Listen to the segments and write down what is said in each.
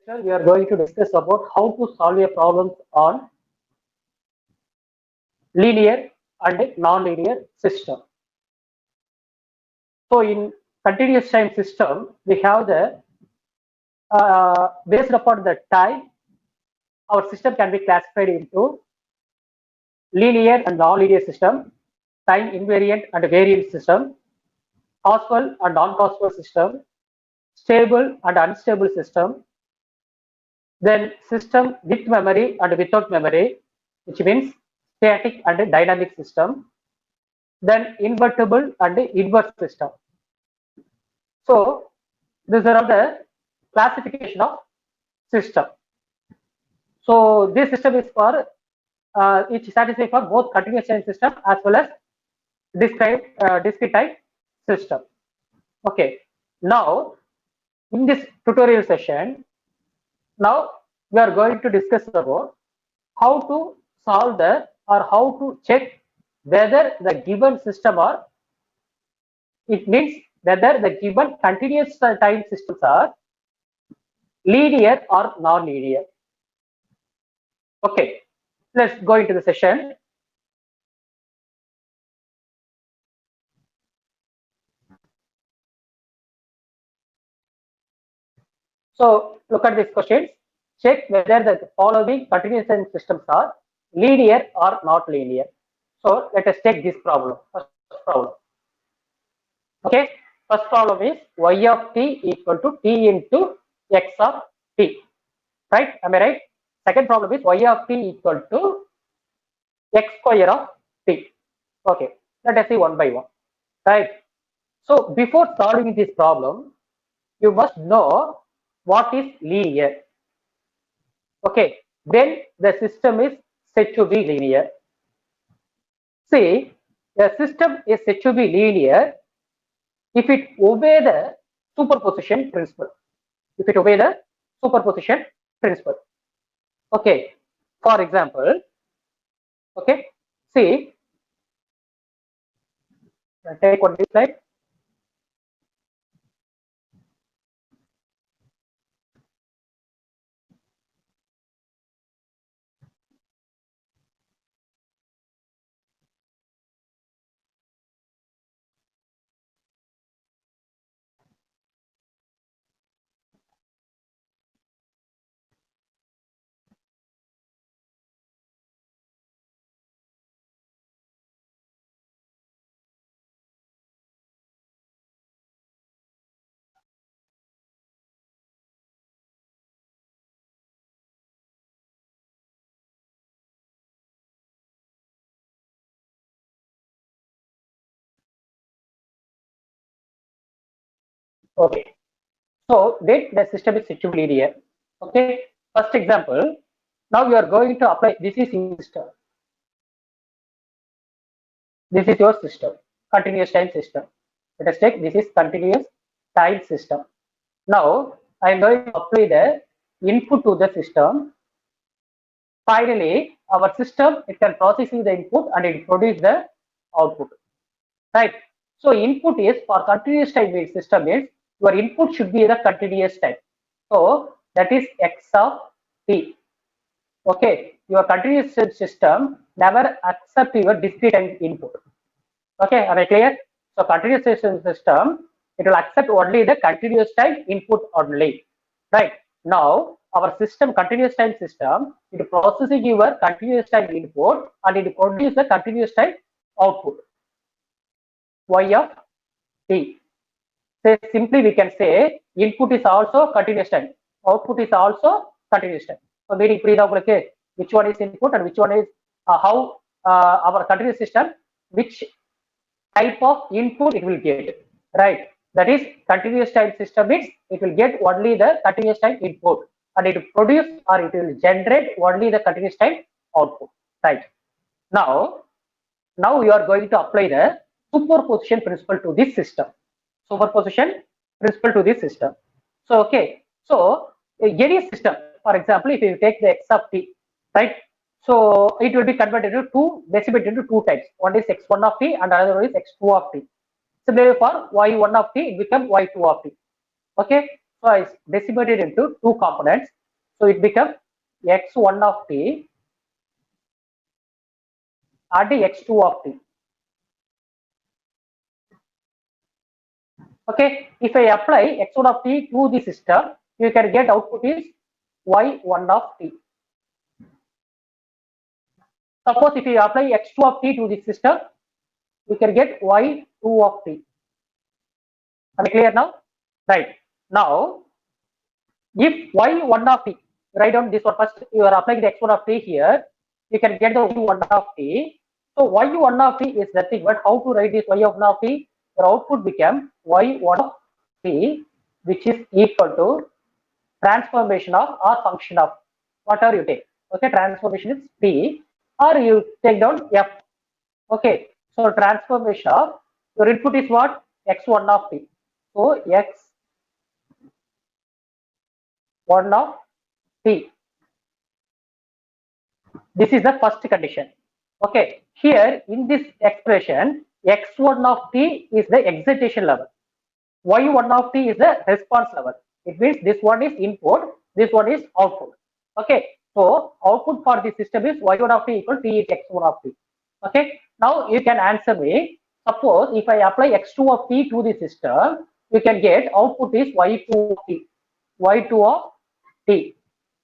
We are going to discuss about how to solve a problem on linear and non-linear system. So in continuous time system, we have the based upon the time, our system can be classified into linear and non-linear system, time invariant and variant system, causal and non-causal system, stable and unstable system, then system with memory and without memory, which means static and dynamic system, then invertible and inverse system. So these are all the classification of system. So this system is for it satisfies for both continuous time system as well as discrete time system. Okay. Now in this tutorial session, now we are going to discuss about how to solve the or how to check whether the given system or it means whether the given continuous time systems are linear or non-linear. Okay, let's go into the session. So look at these questions. Check whether the following continuous time systems are linear or not linear. So let us take this problem. First problem. Okay, first problem is y of t equal to t into x of t. Right? Am I right? Second problem is y of t equal to x square of t. Okay, let us see one by one. Right? So before solving this problem, you must know what is linear. Okay, then the system is said to be linear. See, the system is said to be linear if it obey the superposition principle. If it obey the superposition principle. Okay, for example, okay, see, take one this slide. Okay, so then the system is said to be linear. Okay, first example. Now you are going to apply. This is in system. This is your system, continuous time system. Let us take this is continuous time system. Now I am going to apply the input to the system. Finally, our system it can processing the input and it produce the output. Right. So input is for continuous time system is your input should be the continuous time. So that is x of t. Okay, your continuous system never accept your discrete time input. Okay, am I clear? So continuous system, it will accept only the continuous time input only. Right. Now our system, continuous time system, it processing your continuous time input and it produce the continuous time output. Y of t. Say simply we can say input is also continuous time, output is also continuous time. So meaning which one is input and which one is how our continuous system, which type of input it will get, right? That is continuous time system means it will get only the continuous time input and it will produce or it will generate only the continuous time output, right? Now you are going to apply the superposition principle to this system. Superposition principle to this system. So okay, so any system, for example, if you take the x of t, right? So it will be converted into two, decimated into two types. One is x1 of t and another one is x2 of t. Similarly for y1 of t, it becomes y2 of t. Okay, So I decimated into two components. So it becomes x1 of t and x2 of t. Okay, if I apply x1 of t to the system, you can get output is y1 of t. Suppose if you apply x2 of t to the system, you can get y2 of t. Am I clear now? Right. Now, if y1 of t, write down this one first, you are applying the x1 of t here, you can get the y1 of t. So y1 of t is nothing but how to write this y1 of t? Your output become y1 of t, which is equal to transformation of or function of whatever you take. Okay, transformation is p, or you take down f. Okay, so transformation of your input is what? X1 of t. So x1 of t. This is the first condition. Okay, here in this expression, x1 of t is the excitation level. Y1 of t is the response level. It means this one is input, this one is output. Okay, so output for the system is y1 of t equal t is x1 of t. Okay, now you can answer me. Suppose if I apply x2 of t to the system, you can get output is y2 of t. Y2 of t.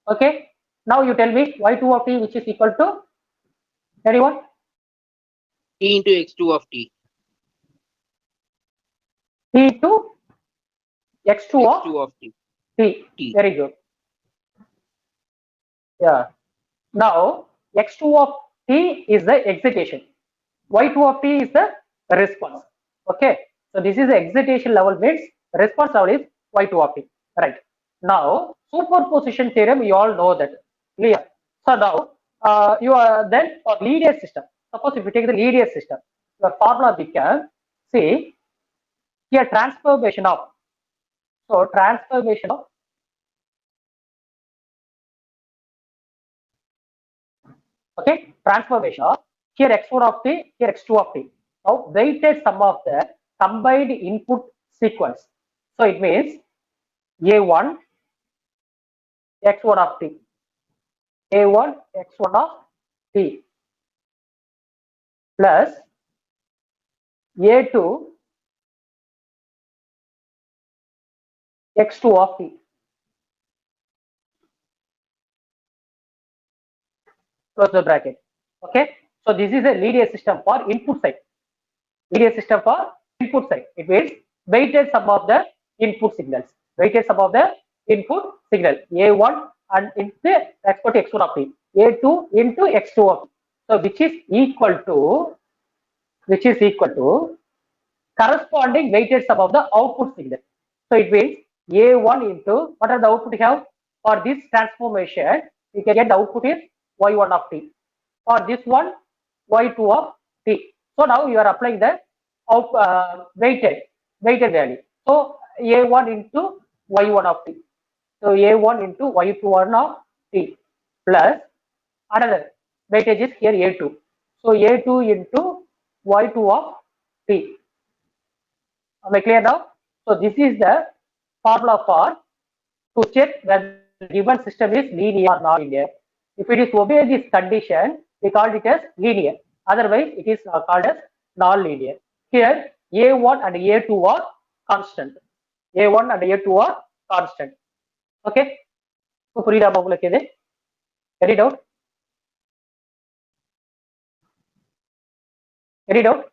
Okay, now you tell me y2 of t which is equal to anyone? T into x2 of t. T to x2 x2 of of t. t. T. Very good. Yeah. Now x2 of t is the excitation. Y2 of t is the response. Okay. So this is the excitation level means response level is y2 of t. Right. Now superposition theorem you all know that. Clear. So now you are then for linear system. Suppose if you take the linear system, your formula becomes see here transformation of transformation of okay transformation of here x1 of t, here x2 of t. Now weighted sum of the combined input sequence. So it means a1 x1 of t, a1 x1 of t plus a2 x2 of t. Close the bracket. Okay. So this is a linear system for input side. Linear system for input side. It means weighted sum of the input signals. Weighted sum of the input signal. A1 and into export x1 of t. A2 into x2 of t. So which is equal to corresponding weighted sum of the output signal. So it means A1 into what are the output you have for this transformation? You can get the output is y1 of t. For this one, y2 of t. So now you are applying the weighted value. So a1 into y1 of t. So a1 into y2 of t plus another weightage is here a2. So a2 into y2 of t. Am I clear now? So this is the formula for to check whether the given system is linear or non-linear. If it is obey this condition, we call it as linear. Otherwise, it is called as non-linear. Here, A1 and A2 are constant. A1 and A2 are constant. Okay? So, புரியுதா உங்களுக்கு இது? Any doubt? Any doubt?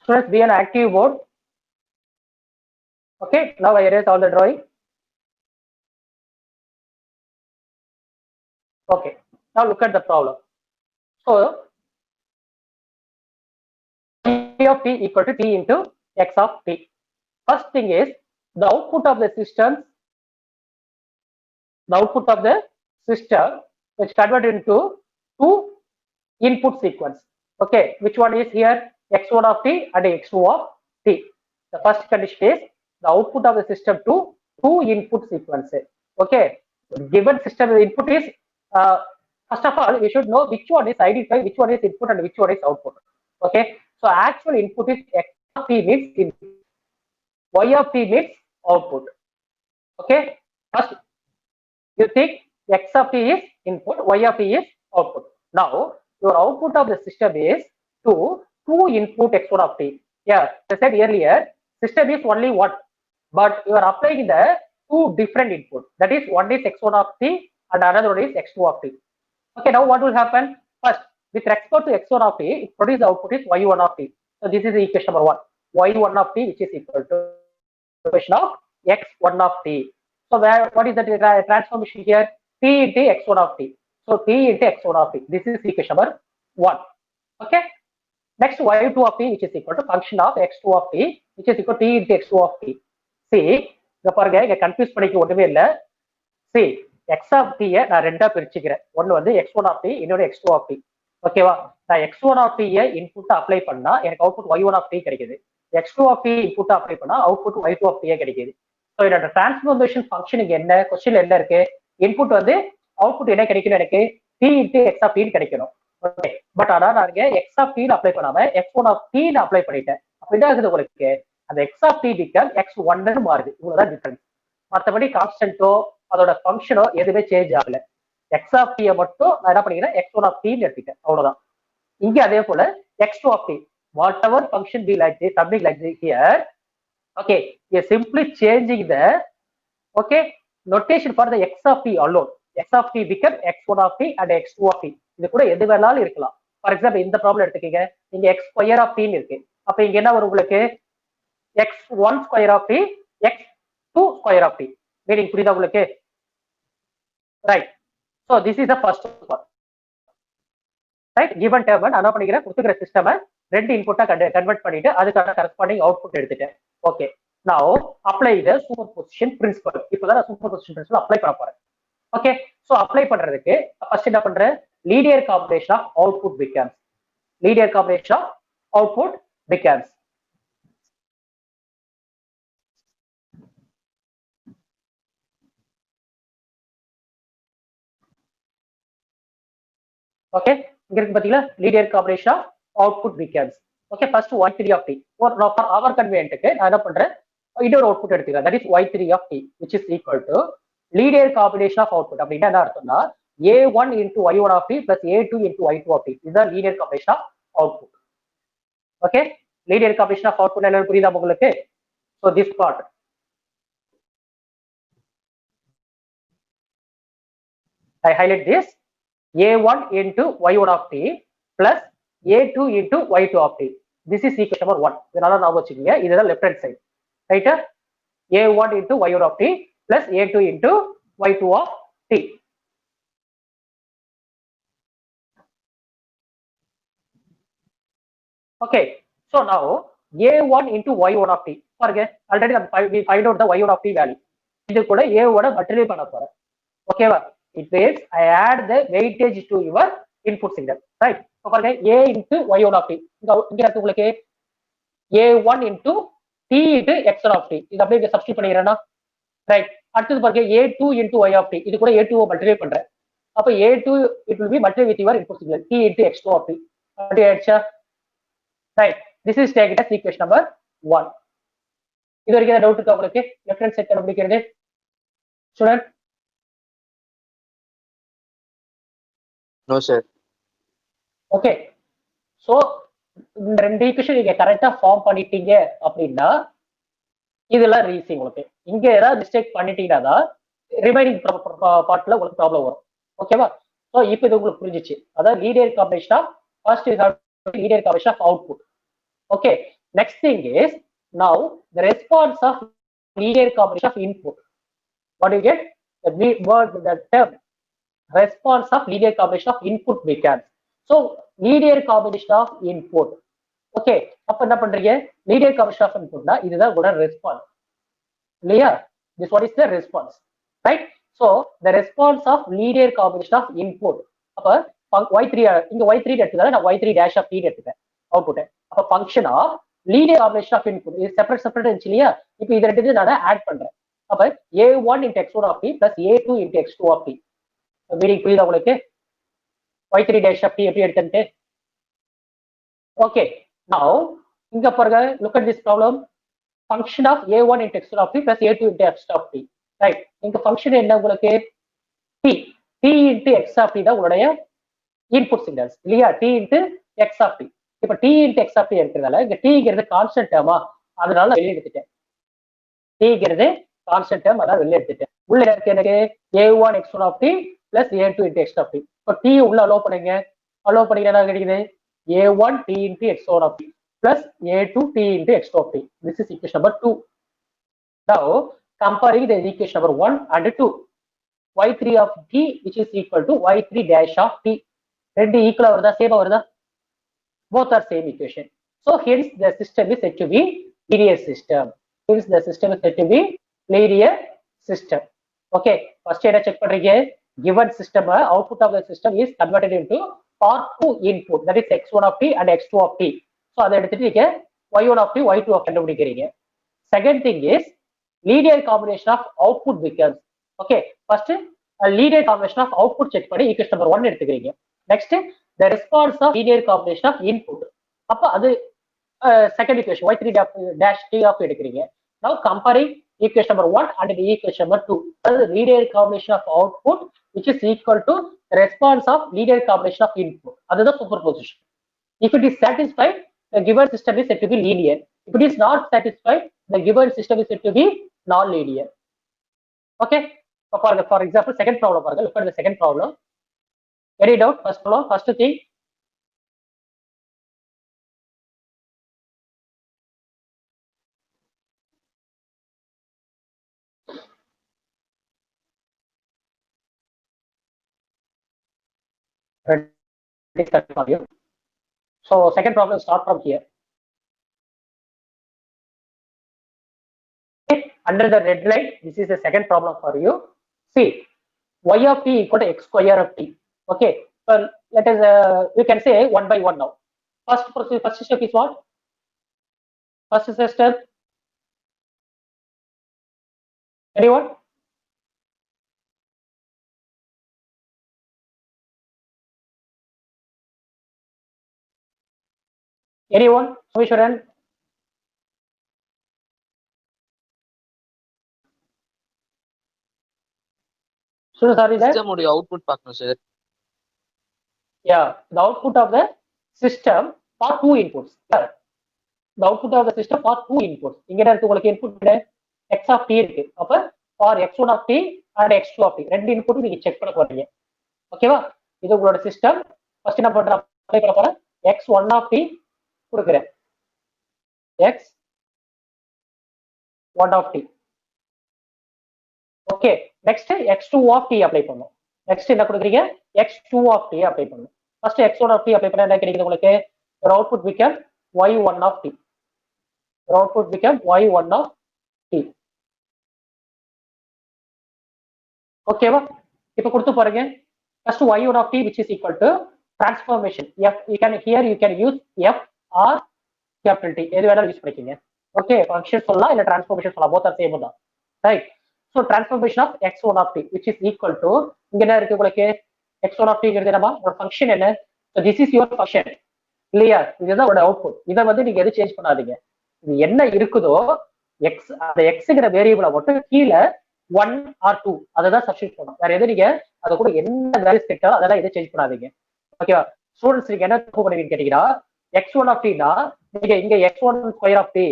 Students, be an active mode. Okay, now I erase all the drawing. Okay, now look at the problem. So, T of t equal to t into x of t. First thing is the output of the system which converted into two input sequence. Okay, which one is here x1 of t and x2 of t. The first condition is the output of the system to two input sequences. Okay, given system input is first of all we should know which one is identified, which one is input and which one is output. Okay, So actual input is x of t means input, y of t means output. Okay, first you think x of t is input, y of t is output. Now your output of the system is two input x1 of t. Yeah, I said earlier system is only one, but you are applying the two different input. That is, one is x1 of t and another one is x2 of t. Okay, now what will happen? First, with respect to x1 of t, it produces the output is y1 of t. So this is the equation number 1. y1 of t, which is equal to equation of x1 of t. So what is the transformation here? T into x1 of t. So t into x1 of t. This is equation number 1. Okay. Next, y2 of t, which is equal to function of x2 of t, which is equal to t into x2 of t. See, இங்க பாருங்க, இங்க confuse பண்ணிக்க ஒண்ணுமே இல்ல. See, x of t நான் ரெண்டா பிரிச்சுக்கிறேன். ஒன்னு வந்து x1 of t, இன்னொரு x2 of t. ஓகேவா? நான் x1 of t input apply பண்ணா எனக்கு அவுட்புட் y1 of t கிடைக்குது. x2 of t input apply பண்ணா அவுட்புட் y2 of t கிடைக்குது. ஸோ என்னோட டிரான்ஸ்ஃபார்மேஷன் ஃபங்க்ஷன் இங்க என்ன, கொஸ்டின் என்ன இருக்கு? இன்புட் வந்து அவுட்புட் என்ன கிடைக்கணும், எனக்கு t into x of t கிடைக்கணும். ஓகே, பட் ஆனா நான் இங்க x of t அப்ளை பண்ணாம x1 of t அப்ளை பண்ணிட்டேன். அப்ப என்ன ஆகுது உங்களுக்கு? அந்த x of t become x1 ன்னு மாறுது. இவ்வளவுதான் டிஃபரன்ஸ். மற்றபடி கான்ஸ்டன்ட்டோ அதோட ஃபங்க்ஷனோ எதுவுமே சேஞ்ச் ஆகல. x of t மட்டும் நான் என்ன பண்ணிக்கிறேன், x1 of t எடுத்துட்டேன். அவ்வளவுதான். இங்க அதே போல x2 of t, whatever function be like this, something like this here. Okay, you are simply changing the notation for the x of t alone. X of t become x1 of t and x2 of t. இது கூட எது வேணாலும் இருக்கலாம். For example இந்த problem எடுத்துக்கீங்க, இங்க x square of t இருக்கு. அப்ப இங்க என்ன வரும் உங்களுக்கு? x1 square of t, x2 square of t. Meaning புரியுதா உங்களுக்கு? Right. So this is the first one. Right, given term நான் என்ன பண்ணிக்கிறேன், கொடுத்துக்கிற சிஸ்டம் ரெண்டு இன்புட்டா கன்வெர்ட் பண்ணிட்டு அதுக்கான கரஸ்பாண்டிங் அவுட்புட் எடுத்துட்டேன். Okay, now apply the superposition principle. இப்போதான் நான் superposition principle அப்ளை பண்ண போறேன். ஓகே, சோ அப்ளை பண்றதுக்கு ஃபர்ஸ்ட் என்ன பண்றேன், linear combination of output becomes, linear combination of output becomes. Okay, இங்க இருக்கு பாத்தீங்களா, linear combination of output becomes. Okay, first y3 of t. For our கன்வீனியன்ட்க்கு நான் என்ன பண்றேன், இன்னொரு அவுட்புட் எடுத்துக்கிறேன். That is y3 of t, which is equal to linear combination of output. அப்படின்னா என்ன அர்த்தம்னா, a1 into y1 of t plus a2 into y2 of t. இதுதான் linear combination of output. Okay, linear combination of output என்ன புரியுதா உங்களுக்கு? So this part, I highlight this, a1 into y1 of t plus a2 into y2 of t. This is equation number 1. இதனால நான் வச்சுக்கீங்க, இதுதான் left hand side. ரைட்டா? a1 into y1 of t plus a2 into y2 of t. Okay, so now a1 into y1 of t. பாருங்க, already we find out the y1 of t value. இது கூட a1 multiply பண்ண போறேன். ஓகேவா? It means I add the weightage to your input signal. Right? So பாருங்க, a into y1 of t. இங்க இருக்கு உங்களுக்கு a1 into t into x1 of t. இது அப்படியே சப்ஸ்டிட்யூட் பண்ணிக்கிறேன்னா, ரைட். அடுத்தது பாருங்க, a2 into y of t. இது கூட a2 மல்டிப்ளை பண்றேன். அப்ப a2 it will be multiplied with your input signal t into x2 of t. அப்படியே ஆயிடுச்சா? Right. This is taken as equation number 1. இது வரைக்கும் டவுட் இருக்கா உங்களுக்கு? லெஃப்ட் ஹேண்ட் சைடு கண்டுபிடிக்கிறது student? No sir. Okay, so இந்த ரெண்டு ஈக்குவேஷன் நீங்க கரெக்டா ஃபார்ம் பண்ணிட்டீங்க அப்படின்னா இதெல்லாம் ரீசி. உங்களுக்கு இங்க ஏதாவது மிஸ்டேக் பண்ணிட்டீங்கன்னா தான் ரிமைனிங் பார்ட்ல உங்களுக்கு ப்ராப்ளம் வரும். ஓகேவா? சோ இப்போ இது உங்களுக்கு புரிஞ்சிச்சு. அதாவது linear combination of first you have linear combination of output. Okay, next thing is now the response of linear combination of input. What do you get? The word, the term response of linear combination of input becomes. So linear combination of input. Okay, அப்ப என்ன பண்றீங்க, linear combination of input னா இதுதான் உங்களோட response இல்லையா? This what is the response, right? So the response of linear combination of input. அப்ப y3 இங்க y3 எடுத்துக்கலாம், நான் y3 dash of t எடுத்துட்டேன் அவுட்புட். அப்ப function of linear combination of input இது செப்பரேட் இருந்துச்சு இல்லையா? இப்போ இது ரெண்டு நான் ஆட் பண்றேன். அப்ப a1 into x1 of t plus a2 into x2 of t. Meaning புரியுதா உங்களுக்கு? y3 dash of t எப்படி எடுத்துட்டு? ஓகே, Now இங்க பாருங்க, look at this problem. Function of a1 into x of t plus a2 into x of t, right? இங்க function என்ன உங்களுக்கு? t. t into x of t தான் உங்களுடைய input signals இல்லையா? t into x of t. இப்ப t into x of t இருக்கிறதால இங்க tங்கிறது constant டேர்மா, அதனால வெளியே எடுத்துட்டேன். tங்கிறது கான்ஸ்டன்ட் டேர்ம், அதான் வெளியே எடுத்துட்டேன். உள்ள இருக்கு எனக்கு a1 x1 of t plus a2 into x of t. இப்போ t உள்ள அலோ பண்ணுங்க, அலோ பண்ணிங்கன்னா கிடைக்குது a1 t into x1 of t plus a2 t into x2 of t. This is equation number 2. Now comparing the equation number 1 and 2, y3 of t which is equal to y3 dash of t. ரெண்டு ஈக்குவலா வருதா, சேமா வருதா? Both are same equation. So hence the system is said to be linear system. Hence the system is said to be linear system. Okay, first என்ன check பண்றீங்க? Given system output of the system is converted into part 2 input, that is x1 of t and x2 of t. So அதை எடுத்துட்டு நீங்க y1 of t y2 of கண்டுபிடிக்கிறீங்க. Second thing is linear combination of output becomes. Okay, first linear combination of output check பண்ணி equation number 1 எடுத்துக்கிறீங்க. Next the response of linear combination of input, அப்ப அது second equation y3 dash t of எடுக்கிறீங்க. Now comparing equation number 1 and the equation number 2, that is linear combination of output which is equal to the response of linear combination of input, அதுதான் superposition. If it is satisfied, the given system is said to be linear. If it is not satisfied, the given system is said to be non-linear. Okay, for example second problem பாருங்க. Look at the second problem. Any doubt? First problem, first thing, for you. So second problem start from here. Okay, under the red line, this is the second problem for you. See, y of t equal to x square of t. Okay, so let us you can say one by one now. First step is what? First step. Anyone? Anyone? Someshwaran? Students, are you there? System உடைய output பார்க்கணும் sir. Yeah, the output of the system for 2 inputs. Yeah. The output of the system for 2 inputs. இங்க இருக்கு உங்களுக்கு input x of t இருக்கு. அப்ப for x1 of t and x2 of t ரெண்டு input நீங்க check பண்ண போறீங்க. ஓகேவா? இது உங்களோட சிஸ்டம். ஃபர்ஸ்ட் என்ன பண்றேன்? அப்ளை பண்ண போறேன். x1 of t கொடுக்கிறேன். x1 of t. Okay, next x2 of t apply பண்ணும். நெக்ஸ்ட் என்ன கொடுக்குறீங்க? x2 of t அப்ளை பண்ணும். First x1 of t apply பண்ணா என்ன கிடைக்குது உங்களுக்கு? your output become y1 of t. your output become y1 of t. ஓகேவா? இப்போ கொடுத்து பாருங்க. First y1 of t which is equal to transformation f. you can use f or capital T, எது வேணாலும் யூஸ் பண்ணிக்கங்க. ஓகே, ஃபங்க்ஷன் சொல்லலாம் இல்ல transformation சொல்லலாம், both are same தான். Right. So transformation of x1 of t which is equal to, இங்க என்ன இருக்கு உங்களுக்கு? x1 of t ங்கிறது என்னமா? ஒரு ஃபங்க்ஷன் என்ன? So this is your function இல்லையா? இதுதான் உங்களோட அவுட்புட். இதை வந்து நீங்க எது சேஞ்ச் பண்ணாதீங்க. இது என்ன இருக்குதோ x, அந்த xங்கிற வேரியபிளை மட்டும் கீழே 1 or 2 அதை தான் சப்ஸ்டிட் பண்ணணும். வேற எது நீங்க அதை கூட என்ன வேல்யூஸ் கேட்டாலும் அதெல்லாம் எதுவும் சேஞ்ச் பண்ணாதீங்க. ஓகேவா? ஸ்டூடெண்ட்ஸ் நீங்க என்ன தப்பு பண்ணுவீங்கன்னு கேட்டீங்கன்னா, x1 of t னா நீங்க இங்க x1 ஸ்கொயர் ஆஃப் t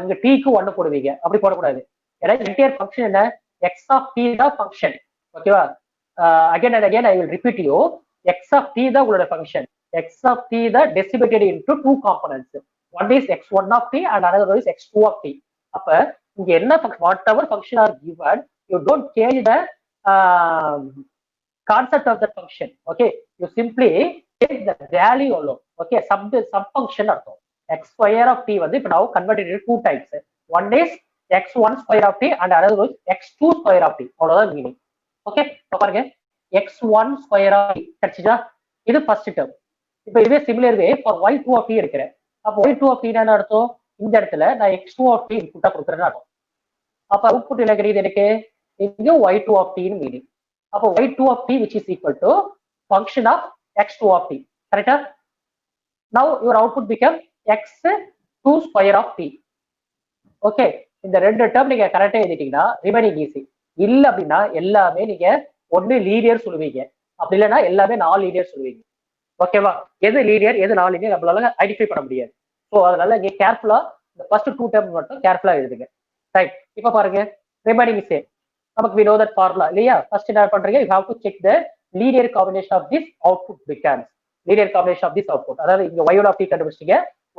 இங்க t க்கு 1 போடுவீங்க. அப்படி போடக்கூடாது. ஏன்னா என்டையர் ஃபங்க்ஷன் என்ன? x of t தான் ஃபங்க்ஷன். ஓகேவா? Again and again I will repeat you, x of t தான் உங்களோட ஃபங்க்ஷன். x of t தான் decimated into 2 components. One is x1 of t and another is x2 of t. அப்ப இங்க என்ன whatever function are given, you don't change the concept of the function. Okay, you simply take the value alone. Okay, sub function அர்த்தம். x square of t வந்து இப்ப now converted into 2 types. One is x1 square of t and another is x2 square of t. அவ்வளவுதான் meaning. Okay, பாருங்க, x1 square of t கிடைச்சா இது first term. இப்போ இதே similar way for y2 of t எடுக்கிறேன். அப்போ y2 of t என்ன அர்த்தம்? இந்த இடத்துல நான் x2 of t இன்புட்டா கொடுக்குறேன்னு அர்த்தம். அப்ப அவுட்புட் என்ன கிடைக்குது எனக்கு? இங்க y2 of t ன்னு மீனிங். அப்போ y2 of t which is equal to function of x2 of t. கரெக்டா? Now your output become x 2 square of t. Okay, இந்த ரெண்டு டேர்ம் நீங்க கரெக்டா எழுதிட்டீங்கன்னா ரிமைனிங் ஈஸி. இல்ல அப்படின்னா எல்லாமே நீங்க ஒன்னு லீனியர் சொல்லுவீங்க, அப்படி இல்லைன்னா எல்லாமே நான் லீனியர் சொல்லுவீங்க. ஓகேவா, எது லீனியர் எது நான் லீனியர் நம்மளால ஐடென்டிஃபை பண்ண முடியாது. ஸோ அதனால இங்க கேர்ஃபுல்லா இந்த ஃபர்ஸ்ட் டூ டேர்ம் மட்டும் கேர்ஃபுல்லா எழுதுங்க. ரைட், இப்போ பாருங்க ரிமைனிங் இஸ் சேம். நமக்கு we know that formula இல்லையா? ஃபர்ஸ்ட் என்ன பண்றீங்க, you have to check the linear combination of this output becomes linear combination of this output. அதாவது இங்க y1 of t கண்டுபிடிச்சீங்க,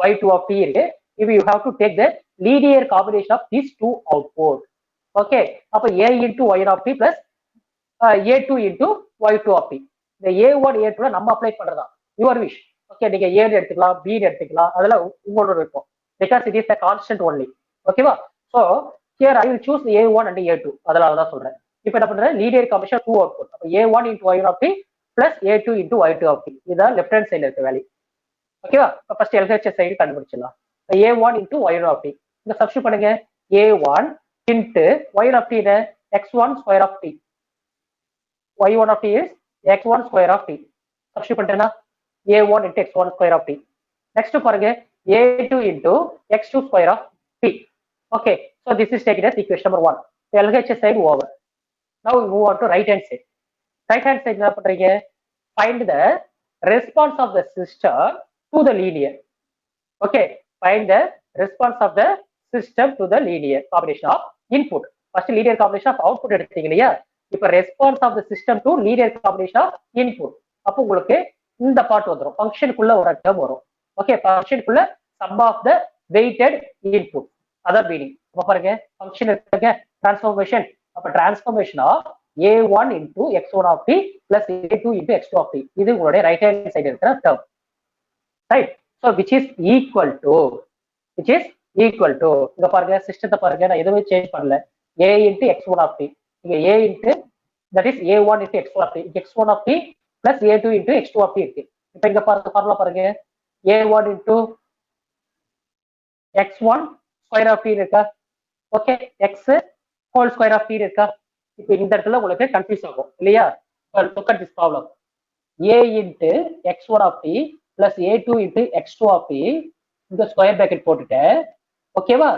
y2 of t இருக்கு. if you have to take the linear combination of these two output. Okay, அப்ப a into y1 of t plus a2 into y2 of t. இந்த a1 a2 நம்ம apply பண்றதா your wish. Okay, நீங்க a எடுத்துக்கலாம் b எடுத்துக்கலாம், அதெல்லாம் உங்களோட இருக்கும். Because it is the constant only. ஓகேவா, so here I will choose a1 and a2, அதனால தான் சொல்றேன். இப்போ என்ன பண்றேன், லீனியர் காம்பினேஷன் டூ அவுட்புட். அப்போ a1 into y1 of t plus a2 into y2 of t. இதுதான் லெஃப்ட் ஹேண்ட் சைடுல இருக்க வேல்யூ. ஓகேவா, இப்போ ஃபர்ஸ்ட் LHS சைடு கண்டுபிடிச்சிடலாம். a1 into y1 of t இங்க சப்ஸ்டிட் பண்ணுங்க. a1 into y1 of t என்ன, x1 square of t. y1 of t is x1 square of t. Substitute பண்ணிட்டேன்னா a1 into x1 square of t. Next பாருங்க a2 into x2 square of t. Okay, so this is taken as equation number 1. The LHS side over. Now we move on to right hand side. Right hand side என்ன பண்றீங்க, find the response of the system to the linear. Okay, find the response of the system to the linear combination of input. First linear combination of output எடுத்தீங்க இல்லையா, இப்போ response of the system to linear combination of input. அப்போ உங்களுக்கு இந்த part வந்துடும், ஃபங்க்ஷனுக்குள்ள ஒரு term வரும். ஓகே, ஃபங்க்ஷனுக்குள்ள sum of the weighted input, அதான் மீனிங். அப்போ பாருங்க ஃபங்க்ஷன் இருக்க டிரான்ஸ்ஃபார்மேஷன். அப்போ transformation of a1 into x1 of t plus a2 into x2 of t. இது உங்களுடைய ரைட் ஹேண்ட் சைடு இருக்கிற term. Right, so which is equal to இங்க பாருங்க சிஸ்டத்தை பாருங்க, நான் எதுவுமே சேஞ்ச் பண்ணல. a into x1 of t, இங்க a into that is a1 into x1 of t, x1 of t plus a2 into x2 of t இருக்கு. இப்போ இங்க பாருங்க ஃபார்முலா பாருங்க, a1 into x1 square of t இருக்கா, okay, x whole square of t இருக்கா. இப்போ இந்த இடத்துல உங்களுக்கு கன்ஃபியூஸ் ஆகும் இல்லையா. look at this problem, a into x1 of t plus a2 into x2 of t, இந்த ஸ்கொயர் பிராக்கெட் போட்டுட்டேன். ஓகேவா,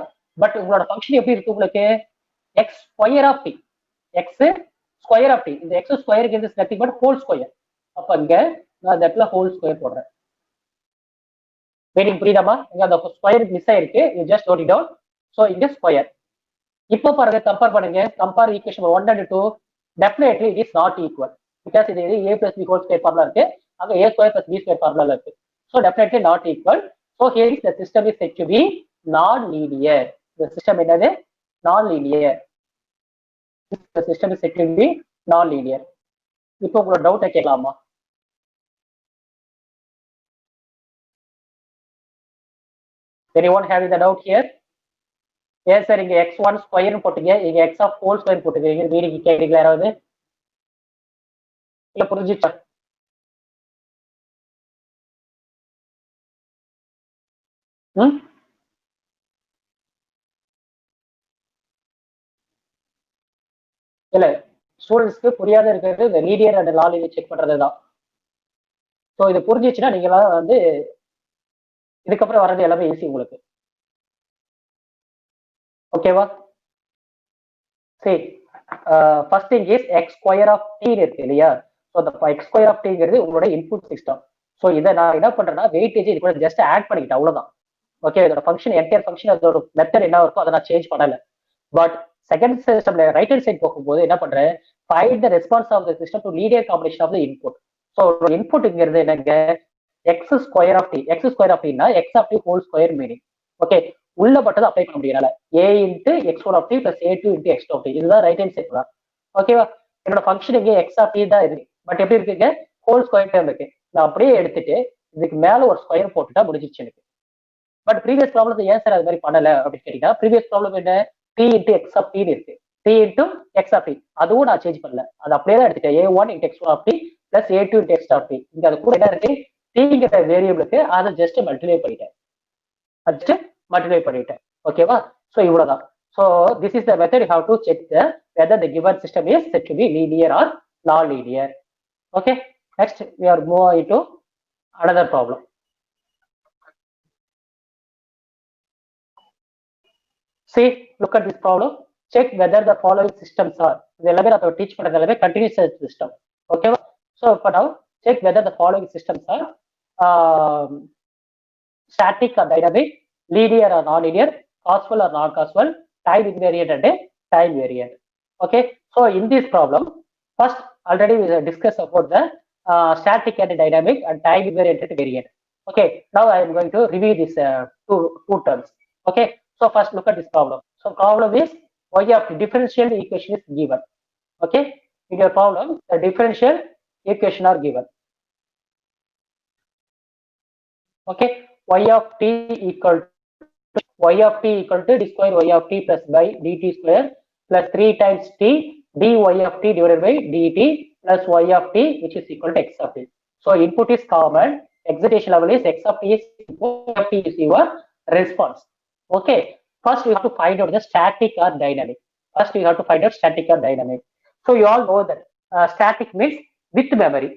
பட் உங்களோட ஃபங்க்ஷன் எப்படி இருக்கு உங்களுக்கு, x square of t, x square of t, இந்த x square is nothing but whole square. அப்ப இங்க நான் இந்த இடத்துல whole square போடுறேன். மீனிங் புரியுதாமா, இங்க அந்த ஸ்கொயர் மிஸ் ஆயிருக்கு, you just note it down. so இங்க ஸ்கொயர். இப்போ பாருங்க கம்பேர் பண்ணுங்க, compare equation 1 and 2. Definitely it is not equal, because இது a plus b whole square formula இருக்கு, அங்க a square plus b square formula இருக்கு. so definitely not equal. so here is the system is said to be non-linear. the system என்னது, non-linear. the system is said to be non-linear. இப்போ உங்களோட டவுட்டை கேட்கலாமா? anyone having the doubt here? yes sir, இங்க x1 square போட்டீங்க, இங்க x of whole square போட்டுக்கிறீங்க, meaning கேட்கறீங்களா யாராவது? இல்ல புரிஞ்சுச்சா? இல்ல, ஸ்டூடெண்ட்ஸ்க்கு புரியாத இருக்கிறது இந்த linear and non linear check பண்றது தான். ஸோ இது புரிஞ்சிச்சுன்னா நீங்களாம் வந்து இதுக்கப்புறம் வர்றது எல்லாமே ஈஸி உங்களுக்கு. ஓகேவா, சரி, first thing is x square of t இருக்கு இல்லையா. ஸோ அந்த எக்ஸ் ஸ்கொயர் ஆஃப் டிங்கிறது உங்களோட இன்புட் சிஸ்டம். ஸோ இதை நான் என்ன பண்றேன்னா வெயிட்டேஜ் இது கூட ஜஸ்ட் ஆட் பண்ணிக்கிட்டேன், அவ்வளவுதான். ஓகே, இதோட ஃபங்க்ஷன் என்டையர் ஃபங்க்ஷன் அதோட மெத்தட் என்ன இருக்கோ அதை நான் சேஞ்ச் பண்ணல. பட் செகண்ட் சிஸ்டம்ல ரைட் ஹேண்ட் சைட் போகும்போது என்ன பண்றேன், find the response of the system to linear combination of the input. So இன்புட்ங்கிறது என்னங்க, x square of t. X square of டினா x of t whole square meaning. Okay, உள்ள பட்டதை apply பண்ண முடியல. a into x1 of t plus a2 into x2 of t, இதுதான் right hand side தான். ஓகேவா, என்னோட ஃபங்க்ஷன் இங்கே x of t தான் இருக்கு, பட் எப்படி இருக்குங்க, ஹோல் ஸ்கொயர் டேர்ம் இருக்கு. நான் அப்படியே எடுத்துட்டு இதுக்கு மேல ஒரு ஸ்கொயர் போட்டுட்டா முடிஞ்சிச்சு எனக்கு. பட் ப்ரீவியஸ் ப்ராப்ளம் ஏன் சார் அது மாதிரி பண்ணல அப்படின்னு கேட்டீங்கன்னா, ப்ரீவியஸ் ப்ராப்ளம் என்ன, t into x of t இருக்கு, t into x of t, அதுவும் நான் சேஞ்ச் பண்ணல, அது அப்படியே தான் எடுத்துட்டேன். a1 into x1 of t plus a2 into x of t. இங்க அது கூட என்ன இருக்கு, tங்கிற வேரியபிளுக்கு அதை ஜஸ்ட் மல்டிப்ளை பண்ணிட்டேன். ஓகேவா, ஸோ இவ்வளவுதான். So this is the method you have to check whether the given system is said to be linear or non-linear. Okay, next we are moving to another problem. See, look at this problem. Check whether the following systems are. The எல்லாமே நான் teach பண்றது எல்லாமே continuous system. Okay. So for now, check whether the following systems are static or dynamic, linear or non-linear, causal or non-causal, time invariant and time variant. Okay. So in this problem, first already we discussed about the static and dynamic and time invariant and variant. Okay. Now I am going to review these two terms. Okay. So first look at this problem. So problem is y of the differential equation is given. Okay. In your problem, the differential equation are given. Okay. Y of t equal to d square y of t plus by dt square plus 3 times t dy of t divided by dt plus y of t which is equal to x of t. So input is common, excitation level is x of t is your response. Okay. First we have to find out the static or dynamic. So you all know that static means with memory,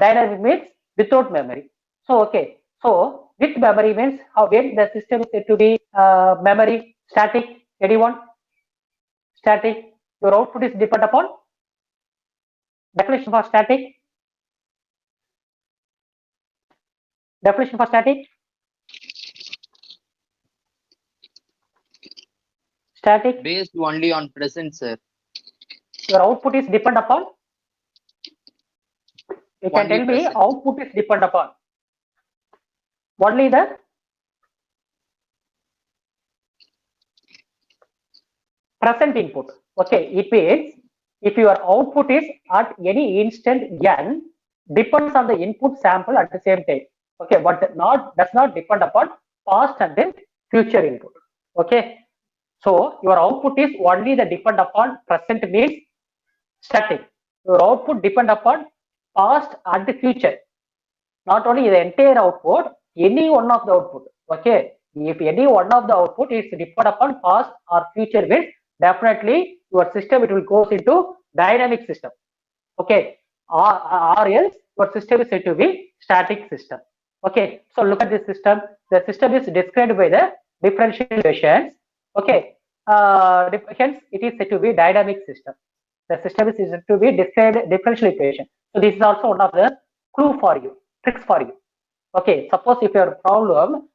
dynamic means without memory. So okay. So with memory means how when the system is said to be memory static. Anyone? Static. Your output is depend upon. Definition for static. Definition for static. Static. Based only on present, sir. Your output is depend upon. You can Only tell me present. output is depend upon. Only the present input. Okay, it means if your output is at any instant n depends on the input sample at the same time. Okay, but does not depend upon past and then future input. Okay, so your output is only the depend upon present means static. Your output depend upon past and the future. Not only the entire output, any one of the output. Okay, if any one of the output is depend upon past or future means definitely your system it will goes into dynamic system. Okay, or else your system is said to be static system. Okay, so look at this system. The system is described by the differential equations. Okay, hence it is said to be dynamic system. The system is said to be described differential equation. So this is also one of the clue for you, tricks for you. Okay, suppose if your problem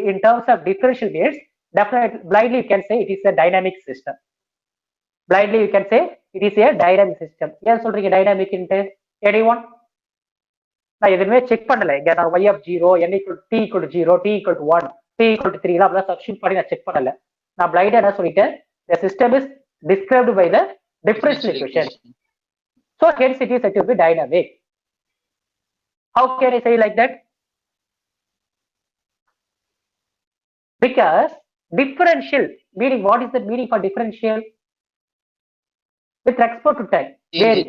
in terms of differential means, definitely blindly you can say it is a dynamic system. Blindly you can say it is a dynamic system. Yes, சொல்றீங்க dynamic into anyone? நான் எதுவுமே check பண்ணல. இங்க நான் y of 0, n equal to t equal to 0, t equal to 1, t equal to 3 எல்லாம் substitute பண்ணி நான் check பண்ணல. நான் பிளைண்டா என்ன சொல்லிட்டேன்? The system is described by the differential equation. So hence it is said to be dynamic. How can I say like that? Because differential meaning, what is the meaning for differential? With respect to time, vary,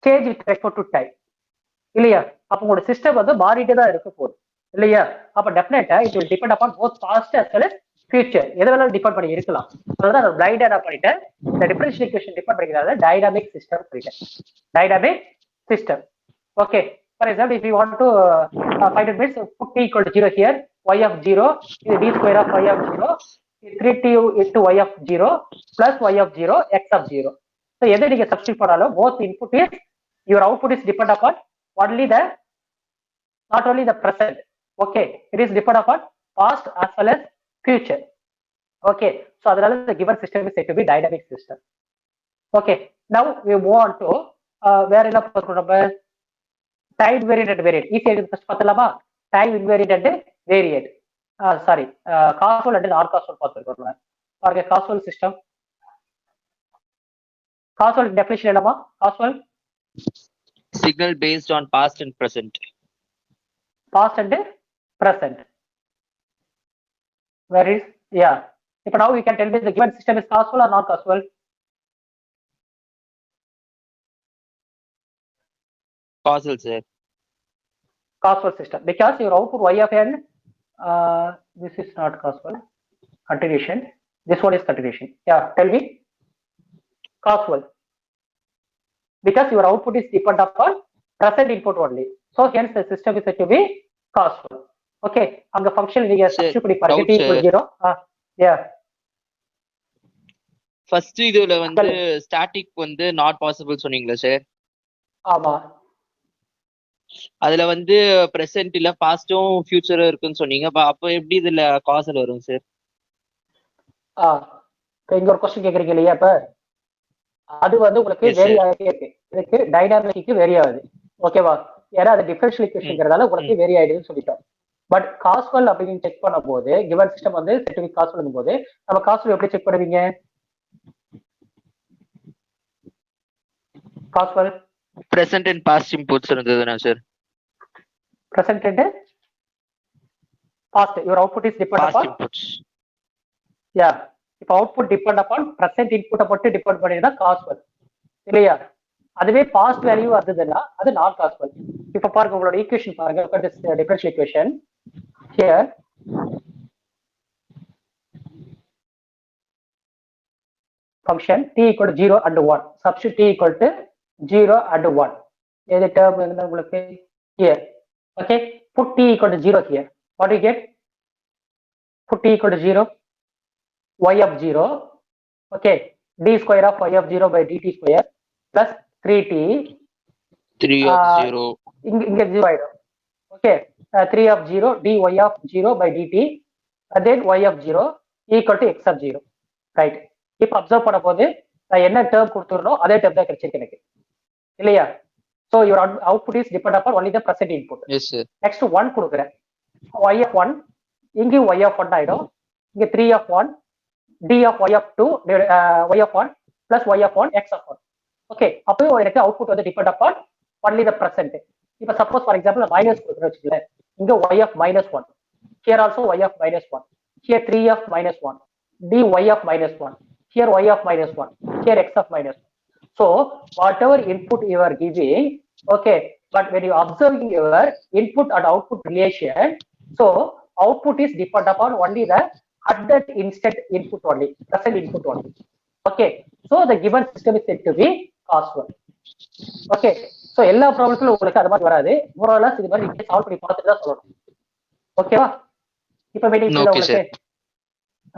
change with respect to time. இல்லையா? அப்ப உங்களோட system வந்து மாறிட்டே தான் இருக்க போகுது இல்லையா? அப்ப டெஃபினட்டா it will depend upon both past as well as future. எதை வேணாலும் டிபெண்ட் பண்ணி இருக்கலாம். அதனால நான் பிளைண்டா என்ன பண்ணிட்டேன், இந்த டிஃபரன்ஷியல் ஈக்குவேஷன் டிபெண்ட் பண்ணிக்கிறதால டைனாமிக் சிஸ்டம் சொல்லிட்டேன். Dynamic system. Okay, for example, if you want to find it means put t equal to 0 here, y of 0 is d square of y of 0 is 3t into y of 0 plus y of 0 x of 0. So எதை நீங்க substitute பண்ணாலும் both input is your output is depend upon only the not only the present. Okay, it is depend upon past as well as future. Okay, so அதனால the given system is said to be dynamic system. Okay, now we move on to வேற என்ன பார்க்கணும் நம்ம? Time invariant and variant. Easy first பார்த்தலாமா? Time invariant and variant. Sorry, causal and non-causal பார்த்துருக்கோம். பாருங்க causal system. Causal definition என்னமா? Causal Signal based on past and present. Past and present. Where is, yeah. If now you can tell me the given system is causal or non-causal? Causal, sir. Causal system, because your output y of n, this is not causal. Continuation. This one is continuation. Yeah, tell me. Causal. Because your output is depend upon present input only. So hence the system is said to be causal. Okay, அங்க function நீங்க substitute பண்ணி பாருங்க. t equal 0. Yeah. First இதுல வந்து static வந்து not possible சொன்னீங்களா sir? ஆமா. அதுல வந்து பிரசன்ட் இல்ல பாஸ்டும் ஃபியூச்சரும் இருக்குன்னு சொன்னீங்க. அப்ப எப்படி இதுல காசல் வரும் சார்? இப்ப இங்க ஒரு கொஸ்டின் கேக்குறீங்க இல்லையா? இப்ப அது வந்து உங்களுக்கு Yes, வேரி sir. ஆகிட்டே இருக்கு. இதுக்கு டைனாமிக்கு வேரி ஆகுது. ஓகேவா? ஏன்னா அது டிஃபரன்ஷியல் ஈக்குவேஷன்ங்கிறதால உங்களுக்கு வேரி ஆயிடுதுன்னு சொல்லிட்டோம். பட் காஸ்வல் அப்படின்னு செக் பண்ணும் போது கிவன் சிஸ்டம் வந்து செட்டிவிக் காஸ்வல் போது நம்ம காஸ்வல் எப்படி செக் பண்ணுவீங்க? Causal present and past inputs இருந்ததுனா sir? Present and past. Your output is depend past upon inputs. Yeah. இப்போ அவுட்புட் டிபெண்ட் அப்பான் பிரசன்ட் இன்புட்டை மட்டும் டிபெண்ட் பண்ணினா காஸ்வல் இல்லையா? அதுவே பாஸ்ட் வேல்யூ வந்ததுன்னா அது நான் காஸ்வல். இப்ப பாருங்க உங்களோட ஈக்குவேஷன் பாருங்க. Differential equation here function t equal to 0 and 1. Substitute t equal to 0 and 1. The term here. Okay. Put t equal to 0 here. What do you get? Put t equal to 0. Y of 0. Okay. D square of y of 0 by dt square plus 3t. 3 of 0. Inge 0 item. Okay. 3 of 0 dy of 0 by dt. And then y of 0 equal to x of 0. Right. இப்ப observe பண்ண போது நான் என்ன term கொடுத்துறோம் அதே term தான் கிடைச்சிருக்கு எனக்கு இல்லையா? So your output is depend upon only the present input. Yes sir. Next 1 கொடுக்கிறேன். y of 1 இங்க y of 1 ஆயிடும். இங்க 3 of 1 d of y of 2 y of 1 plus y of 1 x of 1. Okay. அப்போ எனக்கு அவுட்புட் வந்து depend upon only the present. இப்ப suppose for example minus கொடுக்குறேன்னு வச்சுக்கோங்க. இங்க y of -1. Here also y of -1. Here 3 of -1. dy of -1. Here y of -1. Here x of -1. So whatever input you are giving, okay, but when you observing your input and output relation, so output is depend upon only the at that instant input only, present input only. Okay, so the given system is said to be causal. Okay, so எல்லா ப்ராப்ளம்ஸ்ல உங்களுக்கு அது மாதிரி வராது. ஓரளவு இது மாதிரி நீங்க solve பண்ணி பார்த்துட்டு தான் சொல்லணும். ஓகேவா? இப்ப வெயிட்டிங் புரியல உங்களுக்கு?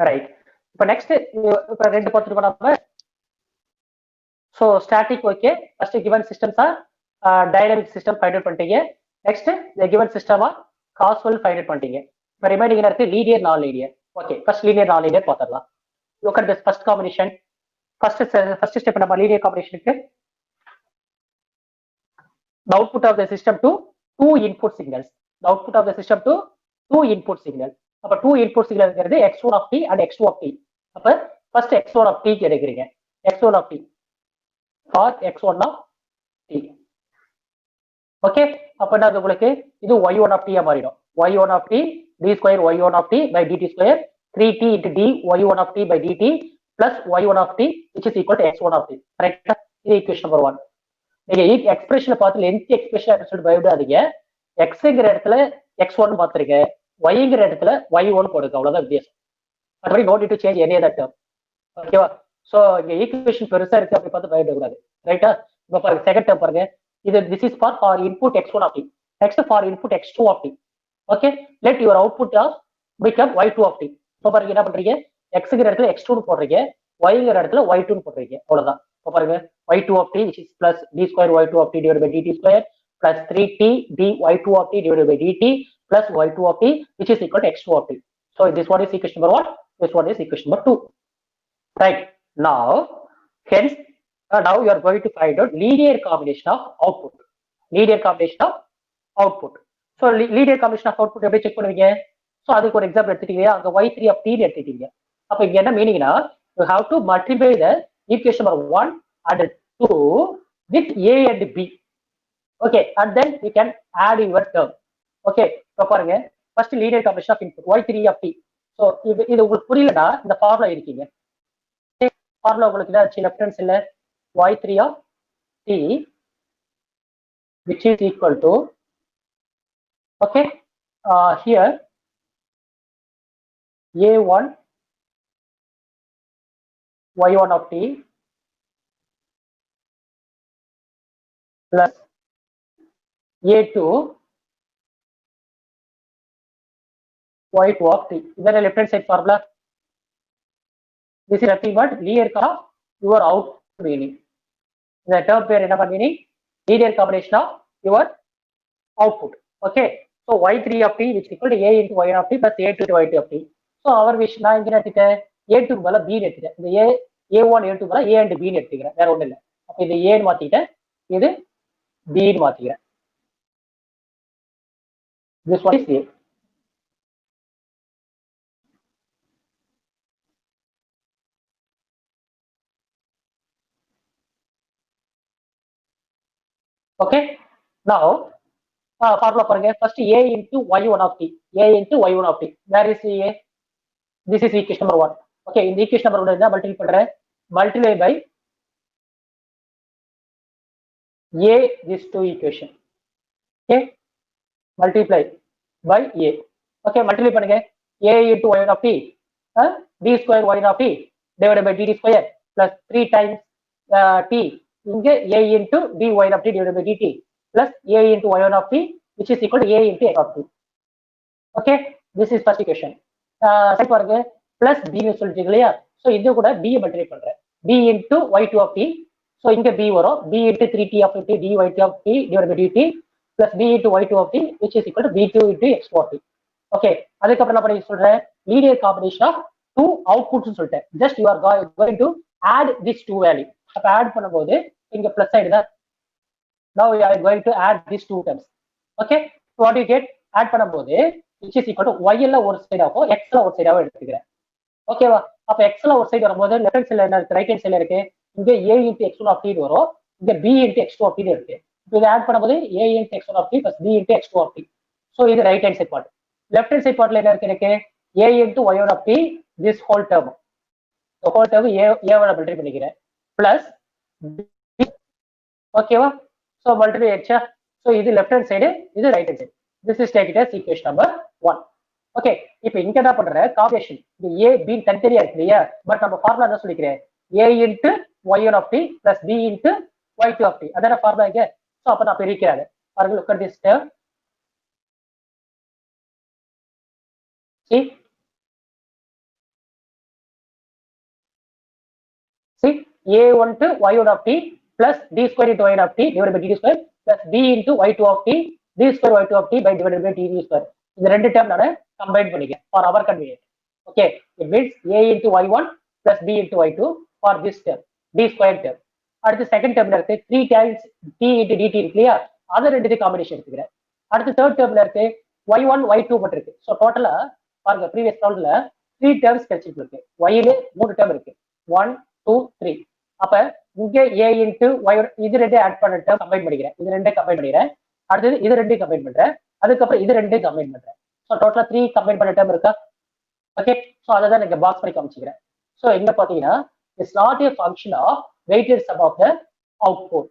ரைட். இப்ப நெக்ஸ்ட் இப்ப ரெண்டு பார்த்துட்டு நம்ம. So static okay. First given systems dynamic system find out பண்ணிட்டீங்க. Next the given system causal find out பண்ணிட்டீங்க. இப்ப ரிமைனிங் என்ன இருக்கு? Linear non linear. Okay, first linear non linear பார்த்தறலாம். Look at this first combination. First step நம்ம linear காம்பினேஷனுக்கு the output of the system to two input signals. The output of the system to two input signal. அப்ப two input signal ங்கிறது x1 of t and x2 of t. அப்ப first x1 of t எடுக்கிறீங்க. x1 of t for x1 of t. Okay, அப்ப என்ன உங்களுக்கு இது y1 of t மாறிடும். y1 of t d square y1 of t by dt square 3t into d y1 of t by dt plus y1 of t which is equal to x1 of t. கரெக்ட்டா? இது equation number 1. நீங்க எக்ஸ்பிரஷனை பார்த்து length expression சொல்லிட்டு பயப்படாதீங்க. எக்ஸ்ங்கிற இடத்துல x1 பார்த்துருங்க, yங்கிற இடத்துல y1 போடுங்க, அவ்வளவுதான் வித்தியாசம். மற்றபடி no need to change any other term. ஓகேவா? சோ இங்க ஈக்குவேஷன் பெருசா இருக்கு அப்படி பார்த்து பயப்படக்கூடாது. ரைட்டா? இப்ப பாருங்க செகண்ட் டேர்ம் பாருங்க. இது this is for input x1 of t. Next for input x2 of t. Okay, let your output of become y2 of t. இப்போ பாருங்க என்ன பண்றீங்க? xங்கிற இடத்துல x2 போடுறீங்க, yங்கிற இடத்துல y2 போடுறீங்க, அவ்வளவுதான். இப்போ பாருங்க y2 of t which is plus d square y2 of t divided by dt square plus 3t d y2 of t divided by dt plus y2 of t which is equal to x2 of t. So this one is equation number 1, this one is equation number 2. Right, now hence now you are going to find out linear combination of output. Linear combination of output. So linear combination of output எப்படி check பண்ணுவீங்க? So அதுக்கு ஒரு example எடுத்துட்டீங்க. அங்க y3 of t எடுத்துட்டீங்க. அப்ப இங்க என்ன மீனிங்னா you have to multiply the equation number 1 and 2 with a and b. Okay, and then you can add your term. Okay, இப்போ பாருங்க first linear combination of input y3 of t. So இது உங்களுக்கு புரியலனா இந்த formula இருக்கீங்க. Formula உங்களுக்கு ஏதாச்சும் reference இல்ல? y3 of t which is equal to okay here a1 y1 of t plus a2 y2 of t. Is that a left hand side formula? this is nothing but linear of your output meaning. The term pair என்ன meaning? Linear combination of your output. Okay. So y3 of t which is equal to a into y1 of t plus a2 into y2 of t. So our wish நான் இங்க எடுத்துட்டேன் a2 மேல b எடுத்துட்டேன். இந்த a1 a2 மேல a and b எடுத்துக்கிறேன். வேற ஒண்ணும் இல்ல. அப்ப இது a ன்னு மாத்திட்டேன். இது b ன்னு மாத்திக்கிறேன். This one is a. Okay. Now formula பாருங்க. First a into y1 of t. A into y1 of t. Where is a? This is equation number 1. Okay. இந்த equation number 1 என்ன multiply பண்றேன். Multiply by a these two equation. Okay. Multiply by a. Okay. Multiply பண்ணுங்க. A into y1 of t. D square y1 of t divided by dt square plus 3 times t. இங்க a into dy of t divided by dt plus a into y1 of t which is equal to a into x of t. Okay. This is first equation. சரி பாருங்க plus b ன்னு சொல்லிட்டீங்க இல்லையா? So இது கூட b multiply பண்றேன். b into y2 of t. So இங்க b வரும். b into 3t of t dy of t divided by dt plus b into y2 of t which is equal to b2 into x of t. Okay. அதுக்கப்புறம் என்ன பண்ணி சொல்றேன்? Linear combination of two outputs ன்னு சொல்லிட்டேன். Just you are going to add these two value. அப்ப add பண்ணும்போது இங்க plus ஆயிடுதா? Now you are going to add these two terms. Okay. So what you get? Add பண்ணும்போது which is equal to y ல ஒரு side ஆகும் x ல ஒரு சைடாவும் எடுத்துக்கிறேன். ஓகேவா? அப்ப x ல ஒரு சைடு வரும்போது லெஃப்ட் ஹேண்ட் சைடுல என்ன இருக்கு? ரைட் ஹேண்ட் சைடுல இருக்கு. இங்க a into x1 of t வரும். இங்க b into x2 of t இருக்கு. இப்போ இத ஆட் பண்ணும்போது a into x1 of t plus b into x2 of t. So இது right hand side part. Left hand side பார்ட்ல என்ன இருக்கு எனக்கு? a into y1 of t this whole term. The whole term a வட multiply பண்ணிக்கிறேன். Plus ஓகேவா? So multiply ஆயிடுச்சா? So இது left hand side, இது right hand side. This is take it as equation number 1. Okay. இப்போ இங்க என்ன பண்ற? காம்பினேஷன். இது a b தனித்தனியா இருக்கு இல்லையா? பட் நம்ம ஃபார்முலா என்ன சொல்லிக்கிறேன்? a into y1 of t plus b into y2 of t. அதான ஃபார்முலா இங்க. So அப்ப நான் பிரிக்கிறேன். பாருங்க look at this term. See a1 to y1 of t plus d square into y1 of t divided by dt square plus b into y2 of t d square y2 of t by divided by dt square. இந்த ரெண்டு term நான் combine பண்ணிக்கிறேன் for our convenience. Okay. It means a into y1 plus b into y2 for this term d square term. அடுத்து second டேர்ம்ல இருக்கு 3 times t into dt இருக்கு இல்லையா? அத ரெண்டு காம்பினேஷன் எடுத்துக்கிறேன். அடுத்து தேர்ட் டேர்ம்ல இருக்கு y1 y2 மட்டும் இருக்கு. சோ டோட்டலா பாருங்க ப்ரீவியஸ் ப்ராப்ளம்ல 3 டேர்ம்ஸ் கிடைச்சிட்டு இருக்கு. y ல 3 டேர்ம் இருக்கு. 1 2 3. அப்ப இங்க a into y இது ரெண்டு ஆட் பண்ண டேர்ம் கம்பைன் பண்ணிக்கிறேன். இது ரெண்டு கம்பைன் பண்ணிக்கிறேன். அடுத்து இது ரெண்டு கம்பைன் பண்றேன். அதுக்கப்புறம் இது ரெண்டு கம்பைன் பண்றேன். சோ டோட்டலா 3 கம்பைன் பண்ண டேர்ம் இருக்கா? ஓகே. சோ அத தான் இங்க பாக்ஸ் பண்ணி காமிச்சிக்கிறேன். சோ இங்க பாத்தீங்கன்னா it's not a function of weighted sum of the output.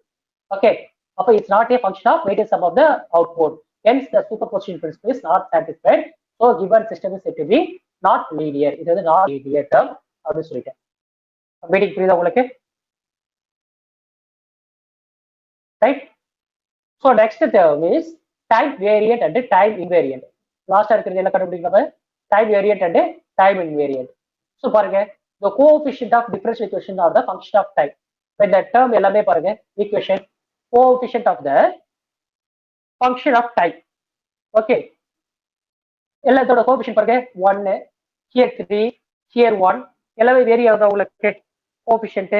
Okay. அப்ப it's not a function of weighted sum of the output. Hence the superposition principle is not satisfied. So given system is said to be not linear. இது வந்து not linear term அப்படின்னு சொல்லிட்டேன். Meeting புரியுதா உங்களுக்கு? Right. So next term is time variant and time invariant. Last இருக்கிறது என்ன கண்டுபிடிக்கணும்? Time variant and time invariant. So பாருங்க the coefficient of differential equation or the function of time. When the term எல்லாமே பாருங்க equation coefficient of the function of time. Okay. எல்லாத்தோட coefficient பாருங்க 1 here 3 here 1 எல்லாமே vary ஆகுதா உங்களுக்கு coefficient?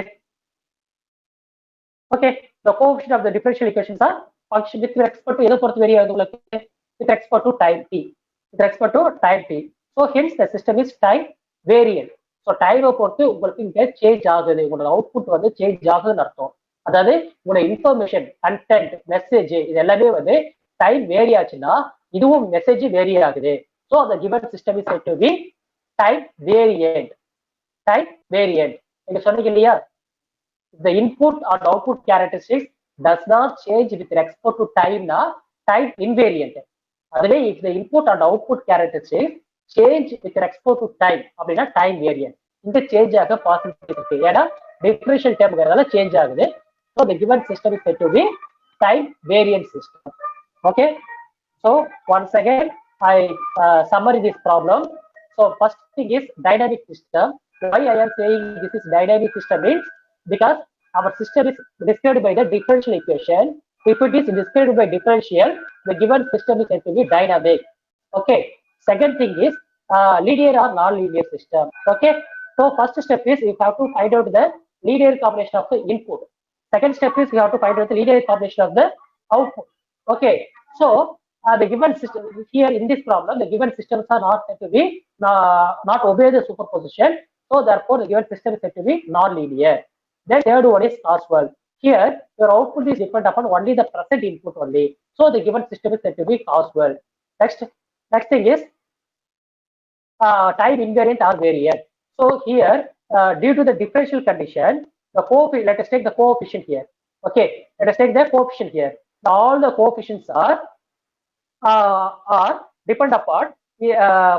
Okay. The coefficient of the differential equations are function with respect to எதை பொறுத்து vary ஆகுது உங்களுக்கு? With respect to time t. With respect to time t. So hence the system is time variant. So time பொறுத்து உங்களுக்கு இங்க change ஆகுது. உங்களோட output வந்து சேஞ்ச் ஆகுதுன்னு அர்த்தம். அதாவது உங்களோட இன்ஃபர்மேஷன் கண்டென்ட் மெசேஜ் இது எல்லாமே வந்து டைம் வேரி ஆச்சுன்னா இதுவும் மெசேஜ் வேரி ஆகுது. So the given system is said to be time variant. Time variant. நீங்க சொன்னீங்க இல்லையா? The input or output characteristics does not change with respect to time na time invariant. அதுவே if the input and output characteristics change with respect to time அப்படின்னா time variant. இந்த change ஆக possibility இருக்கு. ஏன்னா differential டேர்ம்ங்கறதால change ஆகுது. So the given system is said to be time variant system. Okay. So once again I summary this problem. So first thing is dynamic system. Why I am saying this is dynamic system means because our system is described by the differential equation. If it is described by differential, the given system is said to be dynamic. Okay. Second thing is linear or non-linear system. Okay. So first step is you have to find out the linear combination of the input. Second step is you have to find out the linear combination of the output. Okay. So the given system here in this problem, the given systems are not said to be not obey the superposition. So therefore, the given system is said to be non-linear. Then third one is causal. Here, your output is dependent upon only the present input only. So the given system is said to be causal. Next thing is time invariant or variant. So here, due to the differential condition, let us take the coefficient here. Okay, let us take the coefficient here. Now, all the coefficients are depend upon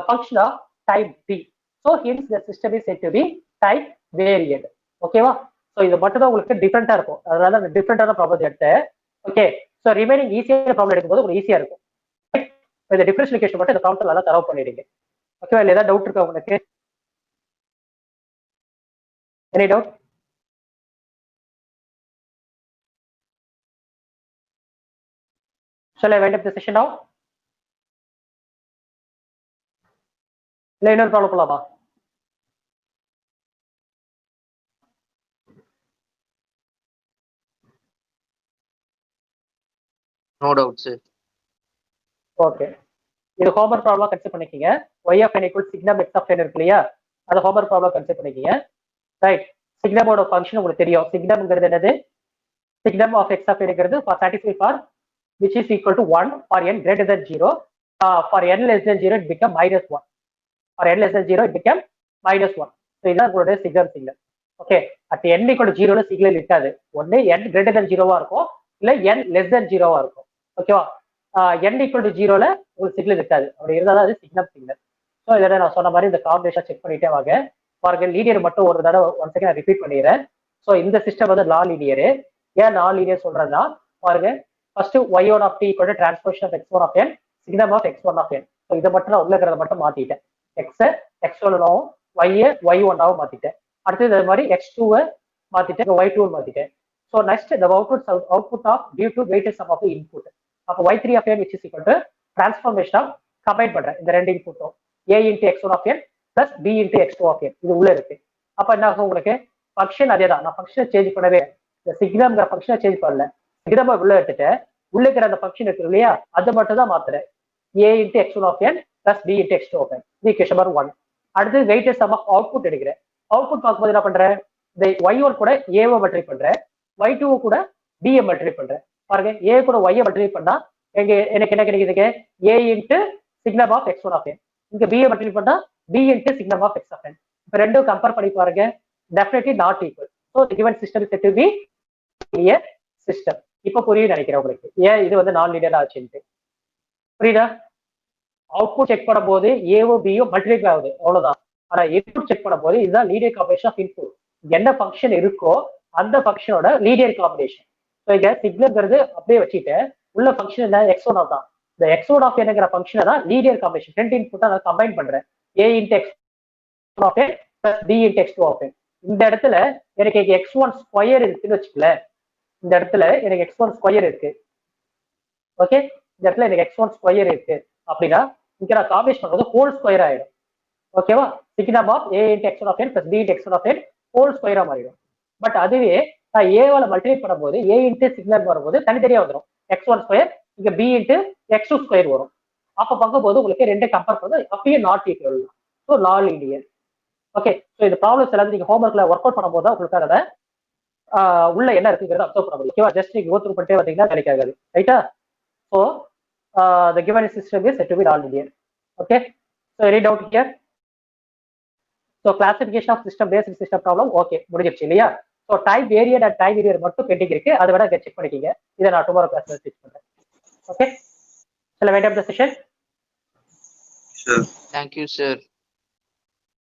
function of time t. So hence the system is said to be time variant. Okay, so இது மட்டும் தான் உங்களுக்கு டிஃபரெண்டா இருக்கும். அதனால அந்த டிஃபரெண்டான problem எடுத்தேன். Okay, so remaining ஈஸியான problem எடுக்கும்போது உங்களுக்கு ஈஸியா இருக்கும். இந்த டிஃபரன்ஷியேஷன் மட்டும் இந்த கவுண்டர் நல்லா தரவு பண்ணிடுங்க. ஓகேவா? இல்லை ஏதாவது டவுட் இருக்கா உங்களுக்கு? Any doubt? Shall I wind up the session now? இல்லை இன்னொரு ப்ராப்ளம் போலாமா? No doubt sir. ஓகே, இது ஹோம்வொர்க் ப்ராப்ளம் கன்சிடர் பண்ணிக்கீங்க. y of n equals signum x of n இருக்கு இல்லையா? அது ஹோம்வொர்க் ப்ராப்ளம் கன்சிடர் பண்ணிக்கீங்க. ரைட், சிக்னமோட ஃபங்க்ஷன் உங்களுக்கு தெரியும். சிக்னம்ங்கிறது என்னது? Signum of x of n ங்கிறது for satisfy for which is equal to 1 for n greater than 0. For n less than 0 it become -1. For n less than 0 it become -1. So இதுதான் உங்களுடைய signum signal. Okay, at n equal to 0 signal இருக்காது. ஒன்னு n greater than 0வா இருக்கும், இல்ல n less than 0வா இருக்கும். ஓகேவா? n equal to 0ல உங்களுக்கு signal இருக்காது. அப்படி இருந்தாலும் அது சிக்னம் சிக்னல். ஸோ இதில் நான் சொன்ன மாதிரி இந்த காம்பினேஷன் செக் பண்ணிட்டே வாங்க. பாருங்க, லீனியர் மட்டும் ஒரு தடவை ஒன் செகண்ட் நான் ரிப்பீட் பண்ணிடுறேன். ஸோ இந்த சிஸ்டம் வந்து நான் லீனியரு. ஏன் நான் லீனியர் சொல்றேன்னா பாருங்க, first y1 of t equal to transposition of x1 of n signum of x1 of n. So இதை மட்டும் நான் உள்ளக்கிறத மட்டும் மாத்திட்டேன். x x1ஆவும் y1ஆவும் மாத்திட்டேன். அடுத்தது இது மாதிரி x2 மாத்திட்டேன், y2 மாத்திட்டேன். So next the output of due to weighted sum of the input. அப்போ y3 of n which is equal to transformation of combine பண்றேன் இந்த ரெண்டு இன்புட்டும் a into x1 of n plus b into x2 of n. இது உள்ள இருக்கு. அப்ப என்ன ஆகும் உங்களுக்கு? ஃபங்க்ஷன் அதே தான். நான் ஃபங்க்ஷனை சேஞ்ச் பண்ணவே இந்த சிக்னம்ங்கிற ஃபங்க்ஷனை சேஞ்ச் பண்ணல. சிக்னமை உள்ள எடுத்துட்டு உள்ள இருக்கிற அந்த ஃபங்க்ஷன் இருக்கு இல்லையா, அதை மட்டும் தான் மாத்துறேன். a into x1 of n plus b into x2 of n. இது ஈக்குவேஷன் நம்பர் 1. அடுத்து வெயிட்டட் சம் ஆஃப் அவுட்புட் எடுக்கிறேன். அவுட்புட் பார்க்கும்போது என்ன பண்றேன்? இந்த y1 கூட a-வை மல்டிப்ளை பண்றேன், y2 கூட b-யை மல்டிப்ளை பண்றேன். பாருங்க, a கூட y-யை மல்டிப்ளை பண்ணா எனக்கு என்ன கிடைக்குதுங்க? a into signum of x1 of n. இங்க b-யை மல்டிப்ளை பண்ணா b into signum of x of n. இப்போ ரெண்டும் கம்பேர் பண்ணி பாருங்க, definitely not equal. So the given system is said to be linear system. இப்போ புரியும் நினைக்கிறேன் உங்களுக்கு ஏன் இது வந்து நான் லீனியர் ஆச்சுன்னு. புரியுதா? அவுட்புட் செக் பண்ணும் போது ஏஓ பிஓ மல்டிப்ளை ஆகுது, அவ்வளவுதான். ஆனா இன்புட் செக் பண்ணும் போது இதுதான் லீனியர் காம்பினேஷன் ஆஃப் இன்புட். என்ன ஃபங்க்ஷன் இருக்கோ அந்த ஃபங்க்ஷனோட லீனியர் காம்பினேஷன். ஸோ இங்க சிக்னல்ங்கிறது அப்படியே வச்சுட்டு உள்ள ஃபங்க்ஷன் என்ன? x1 தான். இந்த x1 ஆஃப் என்னங்கிற ஃபங்க்ஷனை தான் லீனியர் காம்பினேஷன். ரெண்டு இன்புட்டை நான் கம்பைன் பண்றேன். a into x1 of n plus b into x2 of n. இந்த இடத்துல எனக்கு x1 ஸ்கொயர் இருக்குன்னு வச்சுக்கல. இந்த இடத்துல எனக்கு x1 ஸ்கொயர் இருக்கு. ஓகே, இந்த இடத்துல எனக்கு x1 ஸ்கொயர் இருக்கு அப்படின்னா இங்க நான் காம்பினேஷன் பண்ணுறது ஹோல் ஸ்கொயர் ஆயிடும். ஓகேவா? Signum of a into x1 of n plus b into x1 of n whole ஸ்கொயரா மாறிடும். பட் அதுவே நான் ஏவால மல்டிப்ளை பண்ணும்போது a into சிக்னம் வரும்போது தனித்தனியா வந்துடும். x1 ஸ்கொயர் இங்க b into x2 ஸ்கொயர் வரும். அப்ப பார்க்கும்போது உங்களுக்கு ரெண்டு கம்பேர் பண்ணுறது அப்பயே நாட் ஈக்குவல். ஸோ நான் லீனியர். ஓகே, ஸோ இந்த ப்ராப்ளம்ஸ் எல்லாம் நீங்க ஹோம்ஒர்க்ல ஒர்க் அவுட் பண்ணும்போது தான் உங்களுக்கு அதை உள்ள என்ன இருக்குங்கிறத அப்சர்வ் பண்ண முடியும். ஓகேவா? ஜஸ்ட் நீங்க கோ த்ரூ பண்ணிட்டே வந்தீங்கன்னா கிடைக்காது. ரைட்டா? So the given system is said to be non-linear. Okay, so any doubt here? So classification of system based system problem okay முடிஞ்சிருச்சு இல்லையா? So time variate and time variate மட்டும் bending இருக்கு, அதை விட செக் பண்ணிக்கீங்க. இதை நான் டுமாரோ கிளாஸ்ல teach பண்றேன். Okay, shall I wind up the session? Sure. Thank you, sir.